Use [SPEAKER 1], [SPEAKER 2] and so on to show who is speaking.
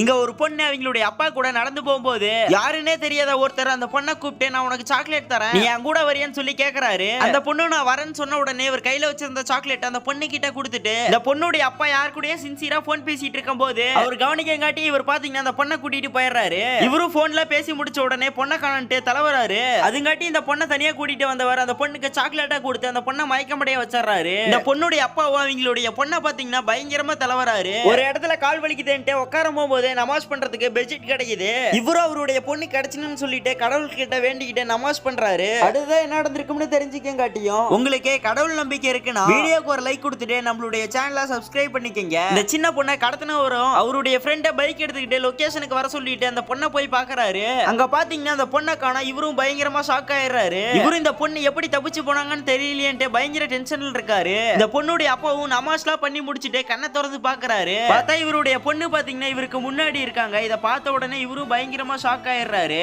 [SPEAKER 1] இங்க ஒரு பொண்ணு அவங்களுடைய அப்பா கூட நடந்து போகும்போது யாருன்னே தெரியாத ஒருத்தர் அந்த பொண்ணை கூப்பிட்டு நான் உனக்கு சாக்லேட் தரேன் நீ என் கூட வரியான்னு சொல்லி கேக்குறாரு. அந்த பொண்ணு நான் வரேன்னு சொன்ன உடனே இவர் கையில வச்சிருந்த சாக்லேட் அந்த பொண்ணு கிட்ட கொடுத்துட்டு இந்த பொண்ணுடைய அப்பா யார் கூடயே சின்சியரா போன் பேசிட்டு இருக்கும் போது அவர் கவனிக்கங்காட்டி இவர் பாத்தீங்கன்னா அந்த பொண்ணை கூட்டிட்டு போயிடுறாரு. இவரும் போன்ல பேசி முடிச்ச உடனே பொண்ணை காணன்ட்டு தலைவராரு. அதுங்காட்டி இந்த பொண்ணை தனியா கூட்டிட்டு வந்தவர் அந்த பொண்ணுக்கு சாக்லேட்டா கொடுத்து அந்த பொண்ணை மயக்கமடைய வச்சிடறாரு. இந்த பொண்ணுடைய அப்பாவும் அவங்களுடைய பொண்ணை பாத்தீங்கன்னா பயங்கரமா தலைவராரு. ஒரு இடத்துல கால் வலிக்குதுன்ட்டு உட்கார போகும்போது நமாஸ் பண்றதுக்கு பெட்ஷீட் கிடைக்குது. இவரு அவருடைய பொண்ணு கிடைச்சுன்னு சொல்லிட்டு கடவுள் கிட்ட வேண்டிக்கிட்டு நமாஸ் பண்றாரு. அடுத்து என்ன நடந்திருக்கும்னு தெரிஞ்சுக்கங்க. காட்டியும் உங்களுக்கு கடவுள் நம்பிக்கை இருக்குன்னா வீடியோக்கு ஒரு லைக் கொடுத்துட்டு நம்மளுடைய சேனலை சப்ஸ்கிரைப் பண்ணிக்கங்க. இந்த சின்ன பொண்ணை கடத்தின வரும் அவருடைய ஃப்ரெண்ட பைக் எடுத்துக்கிட்டு லொகேஷனுக்கு வர சொல்லிட்டு அந்த பொண்ணை போய் பாக்குறாரு. அங்க பாத்தீங்கன்னா அந்த பொண்ணை காணா இவரும் பயங்கரமா ஷாக் ஆயிடுறாரு. இவரு இந்த பொண்ணு எப்படி தப்பிச்சு போனாங்கன்னு தெரியலையேன்ட்டு பயங்கர டென்ஷன்ல இருக்காரு. இந்த பொண்ணுடைய அப்பாவும் நமாஸ்லாம் பண்ணி முடிச்சிட்டு கண்ணை திறந்து பாக்குறாரு. பார்த்தா இவருடைய பொண்ணு பாத்தீங்கன்னா இவருக்கு முன்னாடி இருக்காங்க. இத பார்த்த உடனே இவரும் பயங்கரமா ஷாக் ஆயிடுறாரு.